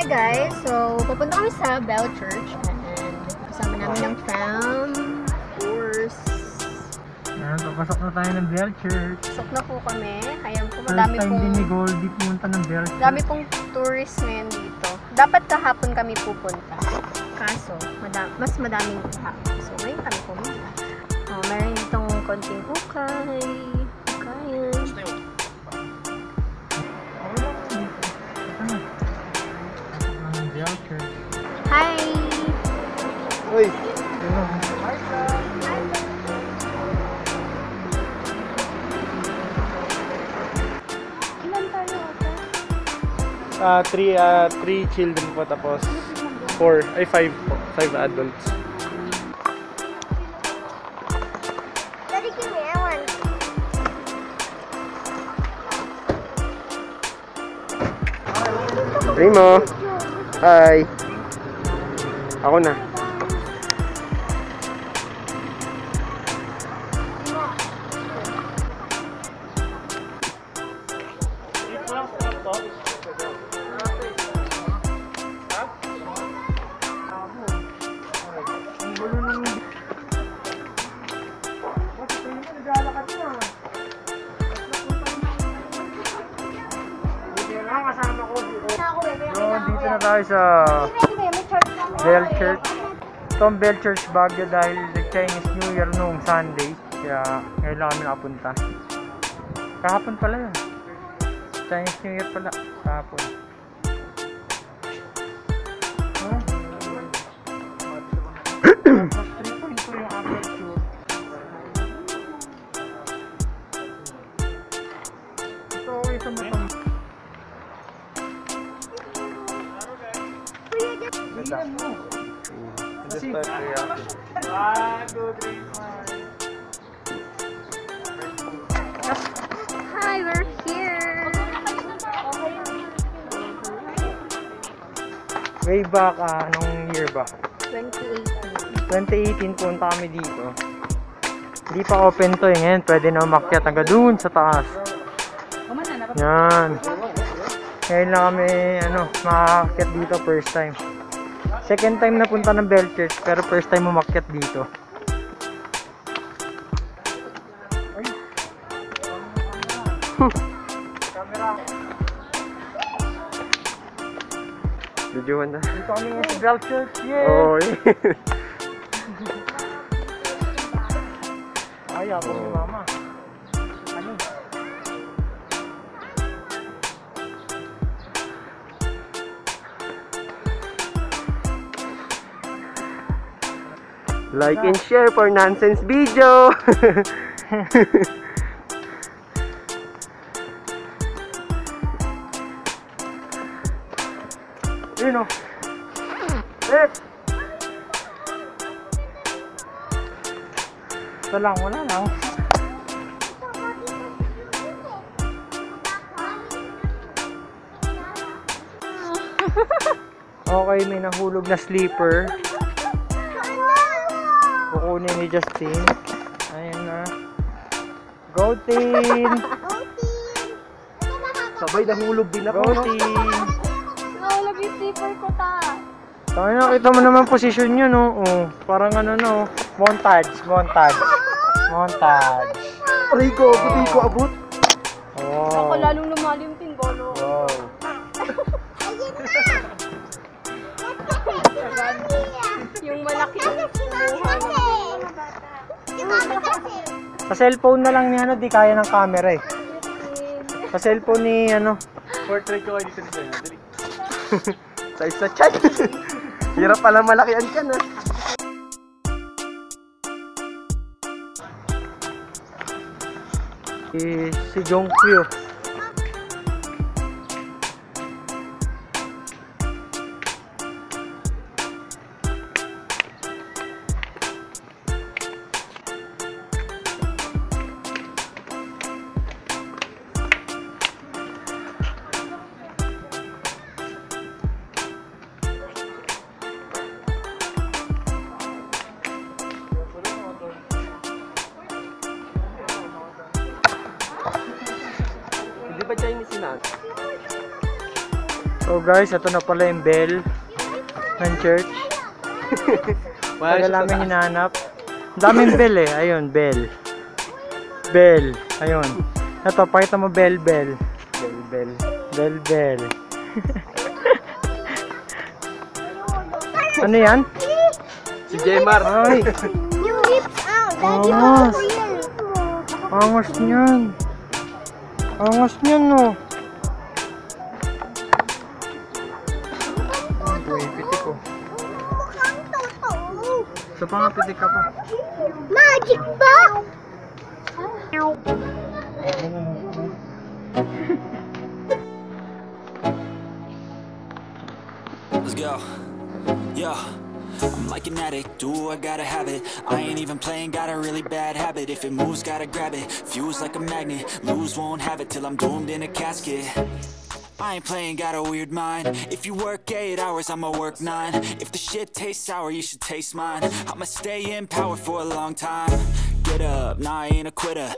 Hi guys! So, pupunta kami sa Bell Church and kasama namin ng fam, of course. Ayan, papasok na tayo ng Bell Church. Pasok na po kami. Ayan po, First madami time pong, din ni Goldie pumunta ng Bell Church. dami pong tourists ngayon dito. Dapat kahapon kami pupunta. Kaso, mas madaming tao. So, ngayon kami pumunta. Oh, meron itong konting hukay. Hukayan. Bell Church. Hi! Uy! Ilan tayo ata? Three children po, tapos 5 po. 5 adults. Daddy, give me one. Primo! Hi! Ako na. Dito na tayo sa Bell Church. Ito ang Bell Church Baguio dahil the Chinese New Year noong Sunday. Kaya ngayon lang kami nakapunta. Kahapon pala yun. Chinese New Year pala. Kahapon. Mas 3.2 yung aperture. Ito okay sa matang. Hi, we're here! Way back, anong year ba? 2018. 2018 punta kami dito. Hindi pa open to eh. Ngayon pwede na umakyat hanggang dun sa taas. Yan. Ngayon lang kami makakakyat dito first time. Second time na punta ng Bell Church pero first time umakyat dito. Videoan na. Dito kami sa Bell Church. Yeah! Oh, ay, ako ni mama. Ano? Like and share for nonsense video. Yun o. Ito lang, wala lang. Okay, may nahulog na sleeper. Kukunin ni Justin. Ayun na. Go team! Sabay nahulog din ako. Go team! Nahulog yung sleeper ko ta. Tayo nakita mo naman posisyon nyo, no? Oh, parang montage. Rico, buti ko abot. Ako Oh. lalong lumalim yung bolo. Wow. Yung malaki yung buhan. Sa cellphone na lang niya, di kaya ng camera eh. Sa cellphone ni, Portrait ko kayo dito nito. Dali. Size sa chat. Hirap pala malaki ang chan, ha? si Jongkyo. Hindi ba Chinese yun, So guys, ito na pala yung bell ng church. Tagal namin hinahanap. Ang daming bell eh. Ayun, bell. Bell. Ayun. Ito, pakita mo bell. Bell. Ano yan? Si Jmar. Ay, Yung lips out. Daddy, Angas. ako yan. angas niyan. Angas niyan, no. Ito yung pitik ko. Mukhang totoo. Sa pangapitik ka pa. Magic ba? Let's go. Yo, I'm like an addict, do I gotta have it. I ain't even playing, got a really bad habit. If it moves, gotta grab it. Fuse like a magnet, lose, won't have it till I'm doomed in a casket. I ain't playing, got a weird mind. If you work 8 hours, I'ma work 9. If the shit tastes sour, you should taste mine. I'ma stay in power for a long time. Get up, nah, I ain't a quitter.